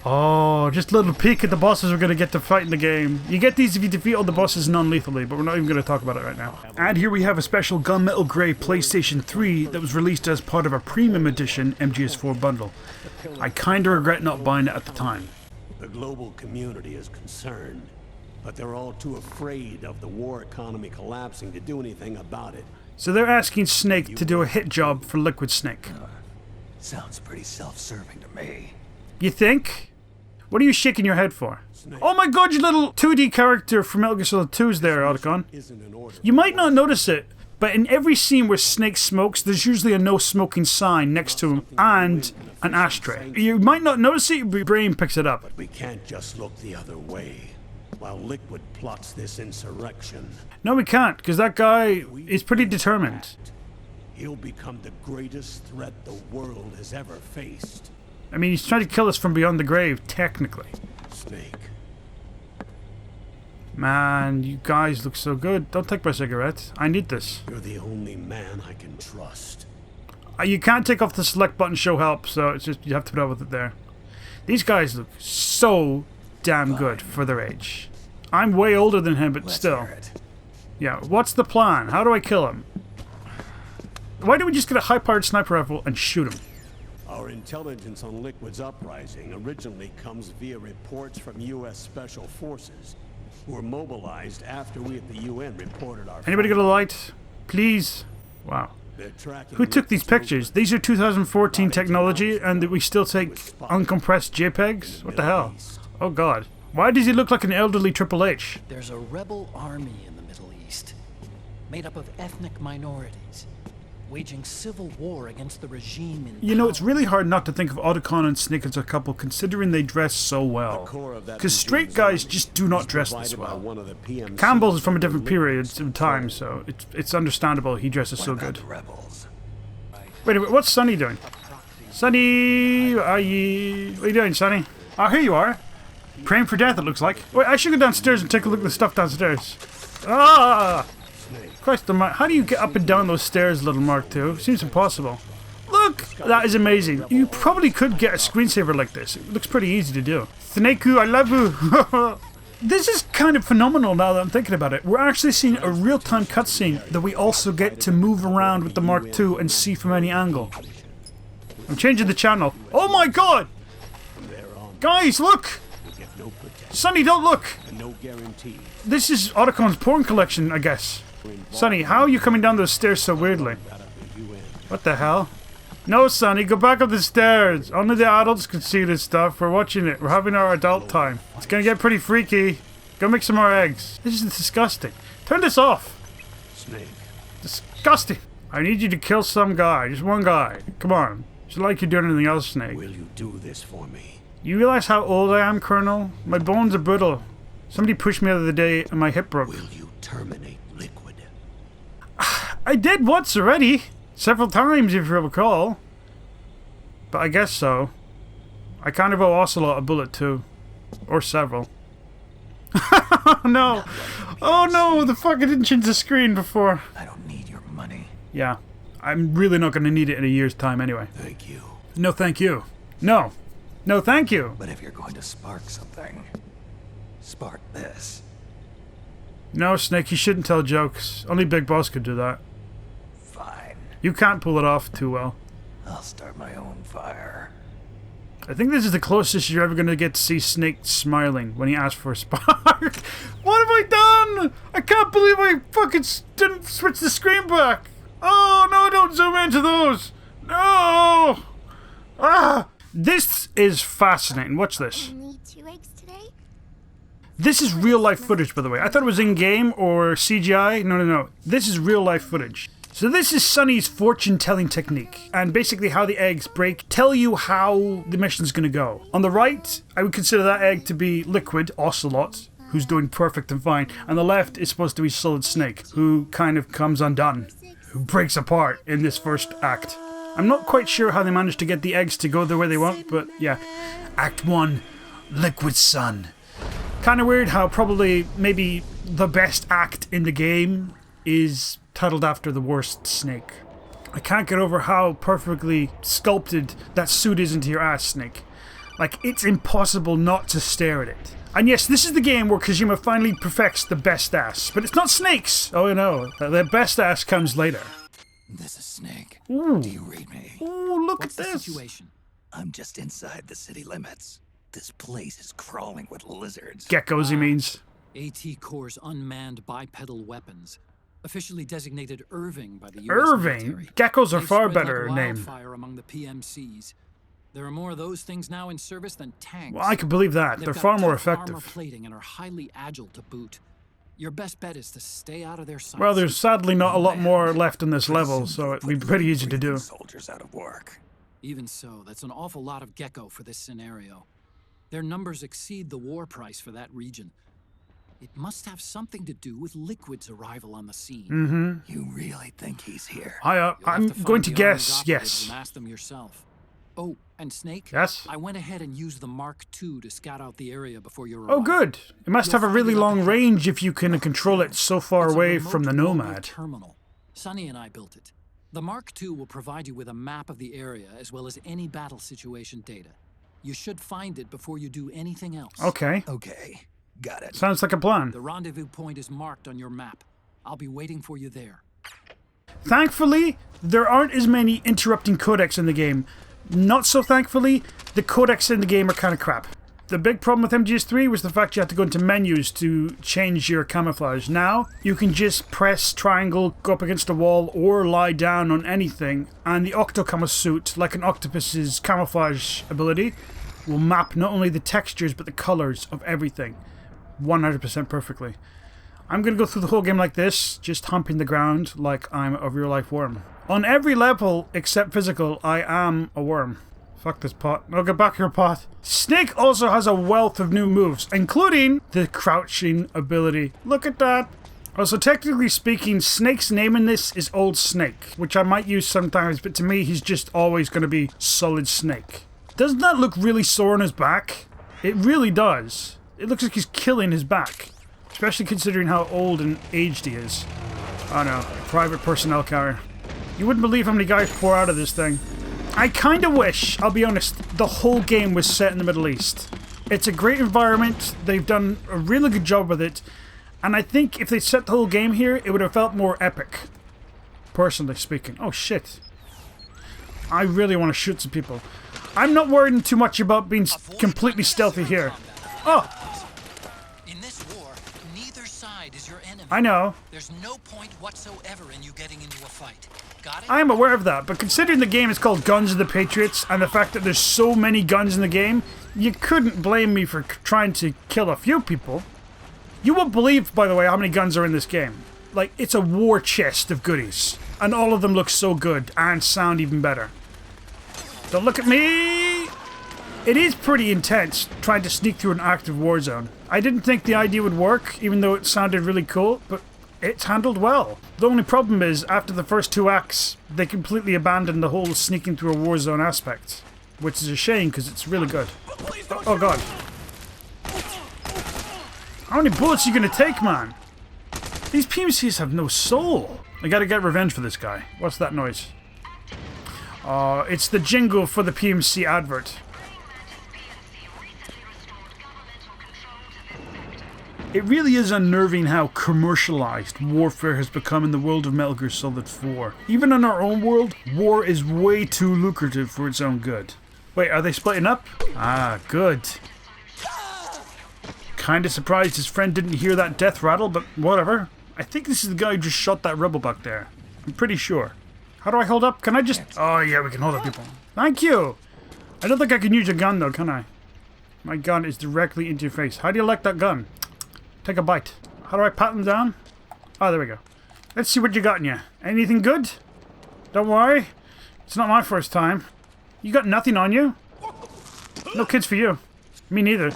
Oh, just a little peek at the bosses we're going to get to fight in the game. You get these if you defeat all the bosses non-lethally, but we're not even going to talk about it right now. And here we have a special Gunmetal Grey PlayStation 3 that was released as part of a premium edition MGS4 bundle. I kinda regret not buying it at the time.
The global community is concerned, but they're all too afraid of the war economy collapsing to do anything about it.
So they're asking Snake to do a hit job for Liquid Snake.
Sounds pretty self-serving to me.
You think? What are you shaking your head for? Oh my god, your little 2D character from Metal Gear Solid 2's there, Otacon.
Isn't in order.
You might not notice it, but in every scene where Snake smokes, there's usually a no smoking sign next to him and an ashtray. You might not notice it, your brain picks it up.
We can't just look the other way while Liquid plots this insurrection.
No, we can't, because that guy is pretty determined.
He'll become the greatest threat the world has ever faced.
I mean, he's trying to kill us from beyond the grave, technically.
Snake.
Man, you guys look so good. Don't take my cigarette. I need this.
You're the only man I can trust.
You can't take off the select button show help, so it's just, you have to put up with it there. These guys look so damn good for their age. I'm way older than him, but
Let's
still.
hear it.
Yeah, what's the plan? How do I kill him? Why don't we just get a high-powered sniper rifle and shoot him?
Our intelligence on Liquid's uprising originally comes via reports from U.S. Special Forces. who were mobilized after we at the UN reported our...
Anybody got a light? Please. Wow.
They're tracking
Who took these
Liquid's
pictures? These are 2014 technology, and we still take uncompressed JPEGs? What the hell? Oh god. Why does he look like an elderly Triple H?
There's a rebel army in the Middle East, made up of ethnic minorities, waging civil war against the regime in
You know, it's really hard not to think of Otacon and Snake as a couple, considering they dress so well. Because straight guys just do not dress this well. Campbell's from a different period of time, so it's understandable he dresses so good. Wait a minute, what's Sonny doing? Sonny, what are you doing, Sonny? Oh, here you are. Praying for death, it looks like. Wait, I should go downstairs and take a look at the stuff downstairs. Ah! Christ, how do you get up and down those stairs, little Mark II? Seems impossible. Look! That is amazing. You probably could get a screensaver like this. It looks pretty easy to do. Thaneku, I love you! This is kind of phenomenal now that I'm thinking about it. We're actually seeing a real-time cutscene that we also get to move around with the Mark II and see from any angle. I'm changing the channel. Oh my god! Guys, look! Sonny, don't look! This is Otacon's porn collection, I guess. Sonny, how are you coming down those stairs so weirdly? What the hell? No, Sonny, go back up the stairs. Only the adults can see this stuff. We're watching it. We're having our adult time. It's gonna get pretty freaky. Go make some more eggs. This is disgusting. Turn this off.
Snake.
Disgusting. I need you to kill some guy. Just one guy. Come on. It's like you're doing anything else, Snake.
Will you do this for me?
You realize how old I am, Colonel? My bones are brittle. Somebody pushed me the other day and my hip broke.
Will you terminate Liquid?
I did once already. Several times, if you recall. But I guess so. I kind of owe Ocelot a bullet too. Or several. No. Oh no, the fuck, I didn't change the screen before.
I don't need your money.
Yeah. I'm really not going to need it in a year's time anyway.
Thank you.
No, thank you. No. No, thank you.
But if you're going to spark something, spark this.
No, Snake, you shouldn't tell jokes. Only Big Boss could do that.
Fine.
You can't pull it off too well.
I'll start my own fire.
I think this is the closest you're ever going to get to see Snake smiling when he asks for a spark. What have I done? I can't believe I fucking didn't switch the screen back. Oh, no, don't zoom into those. No. Ah. This is fascinating. Watch this.
Only 2 eggs today?
This is real life footage, by the way. I thought it was in-game or CGI. No. This is real life footage. So this is Sonny's fortune-telling technique, and basically how the eggs break tell you how the mission's going to go. On the right, I would consider that egg to be Liquid, Ocelot, who's doing perfect and fine. On the left is supposed to be Solid Snake, who kind of comes undone, who breaks apart in this first act. I'm not quite sure how they managed to get the eggs to go the way they want, but yeah. Act 1, Liquid Sun. Kind of weird how probably maybe the best act in the game is titled after the worst Snake. I can't get over how perfectly sculpted that suit is into your ass, Snake. Like, it's impossible not to stare at it. And yes, this is the game where Kojima finally perfects the best ass, but it's not Snake's. Oh no, the best ass comes later.
This is Snake.
Ooh.
Do you read me?
Ooh, look
What's
at
the
this.
situation?
I'm just inside the city limits. This place is crawling with lizards.
Geckos, he means.
AT Corps' unmanned bipedal weapons, officially designated Irving by the US
Irving?
military.
Geckos are
They've
far
spread
better
like
name.
wildfire among the PMCs. There are more of those things now in service than tanks.
Well, I can believe that.
They've
They're
got
far more
tough armor
effective.
plating and are highly agile to boot. Your best bet is to stay out of their sights.
Well, there's sadly not a lot more left in this level, so it'd be pretty easy to do.
Soldiers out of work.
Even so, that's an awful lot of gecko for this scenario. Their numbers exceed the war price for that region. It must have something to do with Liquid's arrival on the scene.
Mm-hmm.
You really think he's here?
You'll have
I'm
to
going
find
to
the Army's
guess
operatives
yes.
and ask them yourself. Oh, and Snake?
Yes?
I went ahead and used the Mark II to scout out the area before your
Oh,
arrival.
good. It must have a really long range if you can control it so far
It's a
away
remote
from the
mobile
Nomad.
terminal. Sonny and I built it. The Mark II will provide you with a map of the area as well as any battle situation data. You should find it before you do anything else.
Okay.
Okay, got it.
Sounds like a plan.
The rendezvous point is marked on your map. I'll be waiting for you there.
Thankfully, there aren't as many interrupting codecs in the game. Not so thankfully, the codecs in the game are kind of crap. The big problem with MGS3 was the fact you had to go into menus to change your camouflage. Now, you can just press triangle, go up against a wall, or lie down on anything, and the Octocamo suit, like an octopus's camouflage ability, will map not only the textures, but the colors of everything 100% perfectly. I'm going to go through the whole game like this, just humping the ground like I'm a real-life worm. On every level, except physical, I am a worm. Fuck this pot. No, get back here, pot. Snake also has a wealth of new moves, including the crouching ability. Look at that. Also, technically speaking, Snake's name in this is Old Snake, which I might use sometimes, but to me, he's just always going to be Solid Snake. Doesn't that look really sore on his back? It really does. It looks like he's killing his back, especially considering how old and aged he is. Oh no, private personnel carrier. You wouldn't believe how many guys pour out of this thing. I kind of wish, I'll be honest, the whole game was set in the Middle East. It's a great environment, they've done a really good job with it, and I think if they set the whole game here, it would have felt more epic. Personally speaking. Oh shit. I really want to shoot some people. I'm not worried too much about being completely stealthy here. Oh!
In this war, neither side is your enemy.
I know.
There's no point whatsoever in you getting into a fight. Got it?
I am aware of that, but considering the game is called Guns of the Patriots, and the fact that there's so many guns in the game, you couldn't blame me for trying to kill a few people. You won't believe, by the way, how many guns are in this game. Like, it's a war chest of goodies. And all of them look so good, and sound even better. Don't look at me! It is pretty intense, trying to sneak through an active war zone. I didn't think the idea would work, even though it sounded really cool, but it's handled well. The only problem is, after the first 2 acts, they completely abandoned the whole sneaking through a war zone aspect. Which is a shame, because it's really good. Oh god. How many bullets are you gonna take, man? These PMCs have no soul. I gotta get revenge for this guy. What's that noise? Oh, it's the jingle for the PMC advert. It really is unnerving how commercialized warfare has become in the world of Metal Gear Solid 4. Even in our own world, war is way too lucrative for its own good. Wait, are they splitting up? Ah, good. Kinda surprised his friend didn't hear that death rattle, but whatever. I think this is the guy who just shot that rebel back there. I'm pretty sure. How do I hold up? Can I just... Oh yeah, we can hold up people. Thank you! I don't think I can use a gun though, can I? My gun is directly into your face. How do you like that gun? Take a bite. How do I pat them down? Oh, there we go. Let's see what you got in you. Anything good? Don't worry. It's not my first time. You got nothing on you? No kids for you. Me neither.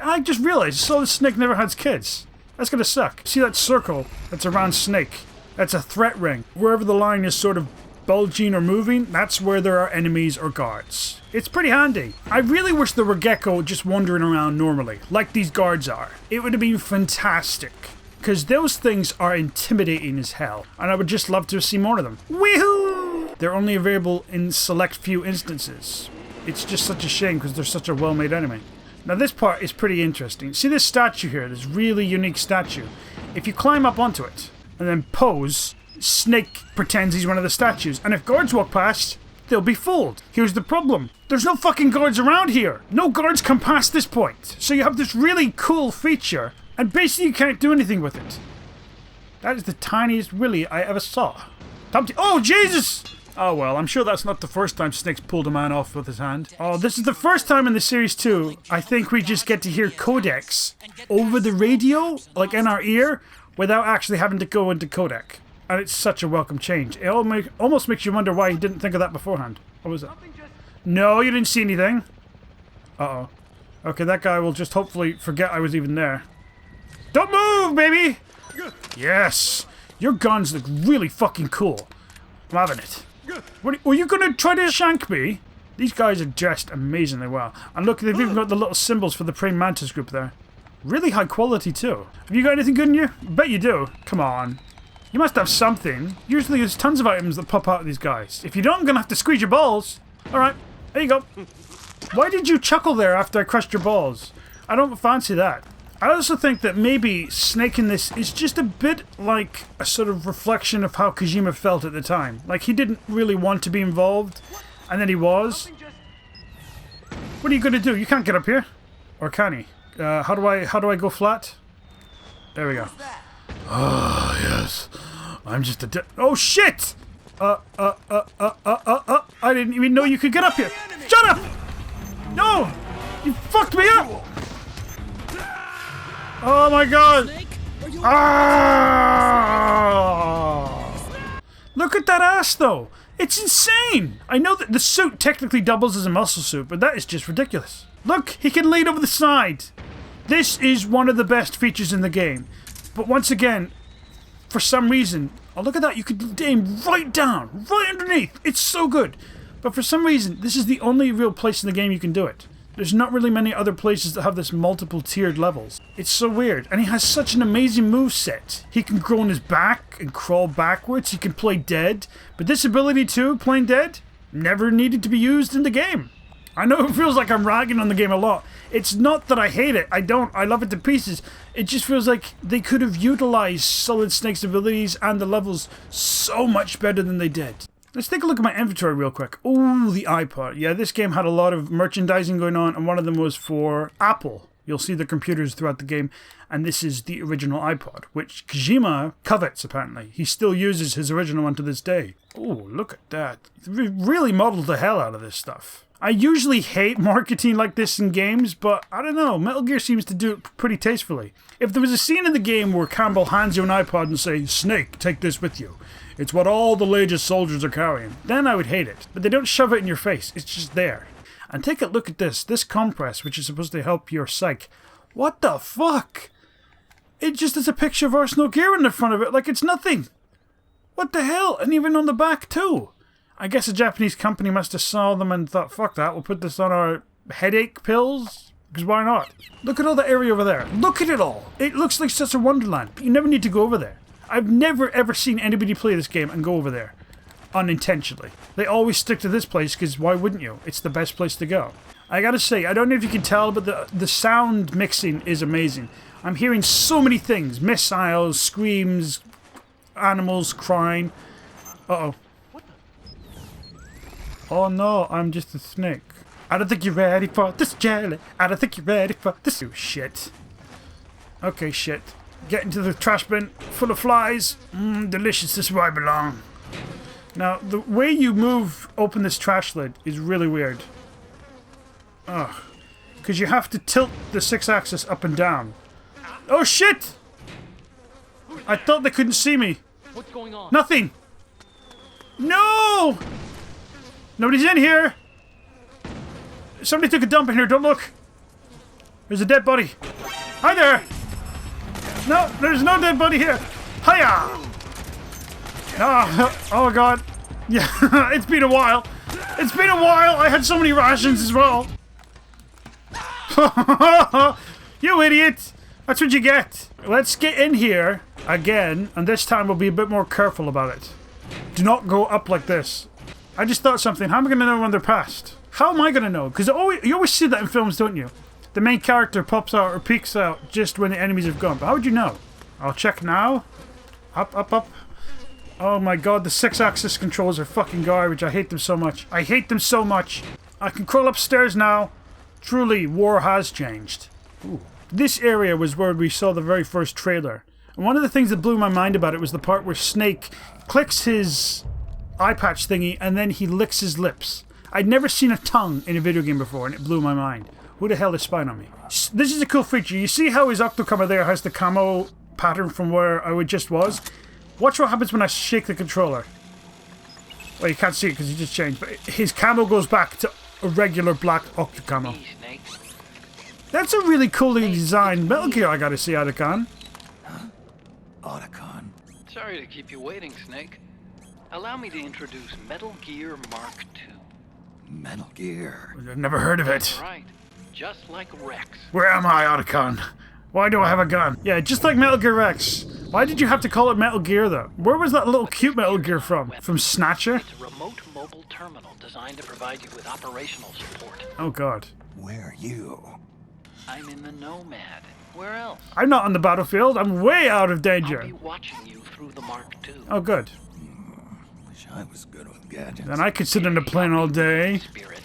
I just realized Solid Snake never has kids. That's gonna suck. See that circle that's around Snake? That's a threat ring. Wherever the line is sort of bulging or moving, that's where there are enemies or guards. It's pretty handy. I really wish there were Gecko just wandering around normally, like these guards are. It would have been fantastic. Because those things are intimidating as hell. And I would just love to see more of them. Woohoo! They're only available in select few instances. It's just such a shame because they're such a well-made enemy. Now this part is pretty interesting. See this statue here, this really unique statue. If you climb up onto it and then pose, Snake pretends he's one of the statues. And if guards walk past, they'll be fooled. Here's the problem. There's no fucking guards around here. No guards come past this point. So you have this really cool feature and basically you can't do anything with it. That is the tiniest willy I ever saw. Oh, Jesus! Oh well, I'm sure that's not the first time Snake's pulled a man off with his hand. Oh, this is the first time in the series too. I think we just get to hear codecs over the radio, like in our ear, without actually having to go into codec. And it's such a welcome change. It almost makes you wonder why he didn't think of that beforehand. What was that? No, you didn't see anything. Uh-oh. Okay, that guy will just hopefully forget I was even there. Don't move, baby! Yes! Your guns look really fucking cool. I'm having it. Were you gonna try to shank me? These guys are dressed amazingly well. And look, they've even got the little symbols for the praying mantis group there. Really high quality too. Have you got anything good in you? I bet you do. Come on. You must have something. Usually there's tons of items that pop out of these guys. If you don't, I'm gonna have to squeeze your balls. Alright, there you go. Why did you chuckle there after I crushed your balls? I don't fancy that. I also think that maybe Snake in this is just a bit like a sort of reflection of how Kojima felt at the time. Like he didn't really want to be involved, and then he was. What are you gonna do? You can't get up here. Or can he? How do I go flat? There we go. Oh, yes. I'm just a oh, shit! I didn't even know you could get up here. Shut up! No! You fucked me up! Oh my god! Ah! Look at that ass, though. It's insane. I know that the suit technically doubles as a muscle suit, but that is just ridiculous. Look, he can lean over the side. This is one of the best features in the game. But once again, for some reason, oh, look at that. You could aim right down, right underneath. It's so good. But for some reason, this is the only real place in the game you can do it. There's not really many other places that have this multiple tiered levels. It's so weird. And he has such an amazing moveset. He can grow on his back and crawl backwards. He can play dead. But this ability too, playing dead, never needed to be used in the game. I know it feels like I'm ragging on the game a lot. It's not that I hate it. I don't. I love it to pieces. It just feels like they could have utilized Solid Snake's abilities and the levels so much better than they did. Let's take a look at my inventory real quick. Oh, the iPod. Yeah, this game had a lot of merchandising going on, and one of them was for Apple. You'll see the computers throughout the game, and this is the original iPod, which Kojima covets, apparently. He still uses his original one to this day. Oh, look at that. They really modeled the hell out of this stuff. I usually hate marketing like this in games, but I don't know, Metal Gear seems to do it pretty tastefully. If there was a scene in the game where Campbell hands you an iPod and says, "Snake, take this with you. It's what all the latest soldiers are carrying," then I would hate it. But they don't shove it in your face, it's just there. And take a look at this compress, which is supposed to help your psych. What the fuck? It just has a picture of Arsenal gear in the front of it like it's nothing. What the hell? And even on the back too. I guess a Japanese company must have saw them and thought, fuck that, we'll put this on our headache pills? Because why not? Look at all that area over there. Look at it all. It looks like such a wonderland, but you never need to go over there. I've never ever seen anybody play this game and go over there. Unintentionally. They always stick to this place because why wouldn't you? It's the best place to go. I gotta say, I don't know if you can tell, but the sound mixing is amazing. I'm hearing so many things. Missiles, screams, animals crying. Uh-oh. Oh no, I'm just a snake. I don't think you're ready for this jelly. I don't think you're ready for this. Oh, shit. Okay, shit. Get into the trash bin full of flies. Delicious, this is where I belong. Now, the way you open this trash lid is really weird. Ugh. Because you have to tilt the 6-axis up and down. Oh shit! I thought they couldn't see me.
What's going on?
Nothing! No! Nobody's in here! Somebody took a dump in here, don't look! There's a dead body. Hi there! No, there's no dead body here! Hiya! Oh god. Yeah, it's been a while. It's been a while! I had so many rations as well. You idiot! That's what you get. Let's get in here again, and this time we'll be a bit more careful about it. Do not go up like this. I just thought something. How am I going to know when they're past? How am I going to know? Because you always see that in films, don't you? The main character pops out or peeks out just when the enemies have gone. But how would you know? I'll check now. Up, up, up. Oh my god, the 6-axis controls are fucking garbage. I hate them so much. I hate them so much. I can crawl upstairs now. Truly, war has changed. Ooh. This area was where we saw the very first trailer. And one of the things that blew my mind about it was the part where Snake clicks his eye patch thingy and then he licks his lips. I'd never seen a tongue in a video game before and it blew my mind. Who the hell is spying on me? This is a cool feature. You see how his Octocomma there has the camo pattern from where I just was? Watch what happens when I shake the controller. Well, you can't see it because he just changed, but his camo goes back to a regular black Octocomma. That's a really coolly designed Metal Gear I gotta see, Otacon.
Huh? Otacon?
Sorry to keep you waiting, Snake. Allow me to introduce Metal Gear Mark II.
Metal Gear?
I've never heard of it.
Right. Just like Rex.
Where am I, Otacon? Why do I have a gun? Yeah, just like Metal Gear Rex. Why did you have to call it Metal Gear, though? Where was that little cute Metal Gear from? From Snatcher?
It's a remote mobile terminal designed to provide you with operational support.
Oh, God.
Where are you?
I'm in the Nomad. Where else?
I'm not on the battlefield. I'm way out of danger.
I'll be watching you through the Mark II.
Oh, good.
Wish I was good with gadgets.
Then I could sit in a plane all day.
Spirit.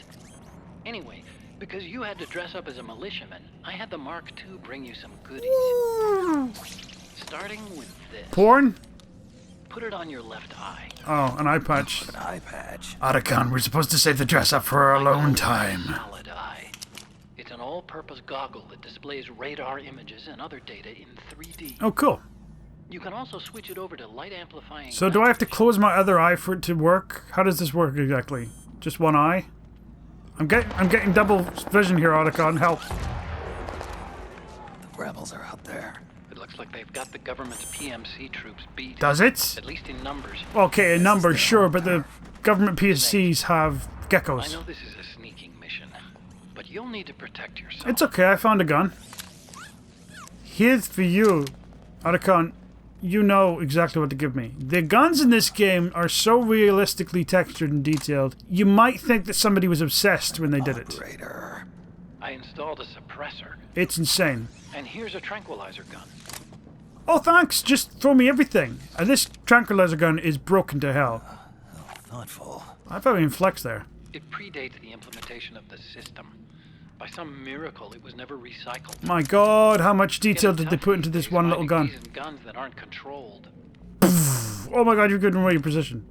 Anyway, Because you had to dress up as a militiaman, I had the Mark II bring you some goodies.
Ooh.
Starting with this.
Porn?
Put it on your left eye.
Oh, an eye patch.
An eye patch.
Otacon, we're supposed to save the dress up for our alone time.
Solid eye. It's an all-purpose goggle that displays radar images and other data in 3D.
Oh, cool.
You can also switch it over to light amplifying.
So do I have to close my other eye for it to work? How does this work exactly? Just one eye? I'm getting double vision here, Otacon. Help.
The rebels are out there.
It looks like they've got the government's PMC troops beat.
Does it?
At least in numbers.
Okay, in numbers, sure, but the government PSCs have
I
geckos.
know this is a sneaking mission, but you'll need to protect yourself.
It's okay, I found a gun. Here's for you. Otacon, you know exactly what to give me. The guns in this game are so realistically textured and detailed, you might think that somebody was obsessed when they did it.
Operator.
I installed a suppressor,
It's insane.
and here's a tranquilizer gun.
Oh, thanks, just throw me everything. And this tranquilizer gun is broken to hell.
Thoughtful.
I thought we flexed there.
It predates the implementation of the system. By some miracle, it was never recycled.
My god, how much detail
Getting
did they
tough
put into
these
this
days
one little
finding
gun?
decent guns that aren't controlled.
Oh my god, you're giving away your position.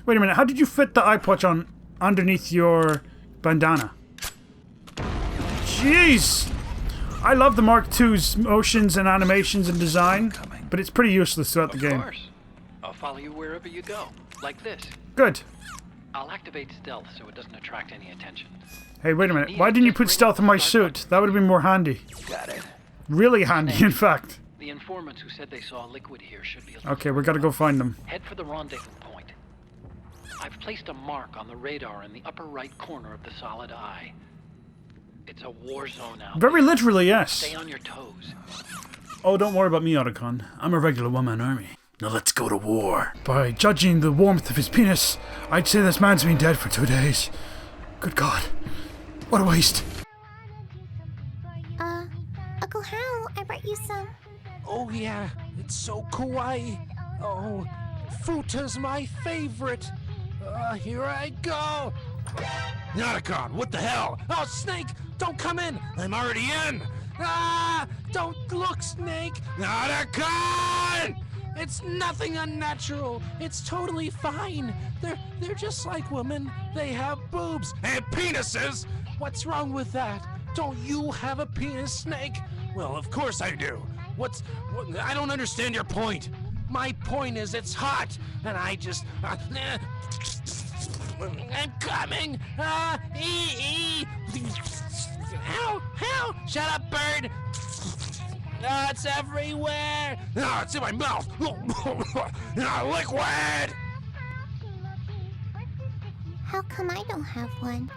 Wait a minute, how did you fit the eye patch on underneath your bandana? Jeez! I love the Mark II's motions and animations and design, but it's pretty useless throughout the
Of
game.
course. I'll follow you wherever you go, like this.
Good.
I'll activate stealth so it doesn't attract any attention.
Hey, wait a minute. Why didn't you put stealth in my suit? That would have been more handy.
Got it.
Really handy, in fact.
The informants who said they saw liquid here should be.
Okay, we gotta go find them.
Head for the rendezvous point. I've placed a mark on the radar in the upper right corner of the solid eye. It's a war zone out
Very
there.
literally, yes.
Stay on your toes.
Oh, don't worry about me, Otacon. I'm a regular one-man army. Now let's go to war. By judging the warmth of his penis, I'd say this man's been dead for 2 days. Good God. What a waste.
Uncle Hal, I brought you some.
Oh yeah, it's so kawaii. Oh, Futa's my favorite. Here I go. Otacon, what the hell? Oh, Snake, don't come in. I'm already in. Ah, don't look, Snake. Otacon! It's nothing unnatural. It's totally fine. They're just like women. They have boobs and penises. What's wrong with that? Don't you have a penis, Snake? Well, of course I do. I don't understand your point. My point is it's hot, and I just... I'm coming! Ow! Shut up, bird! It's everywhere! It's in my mouth! Liquid!
How come I don't have one?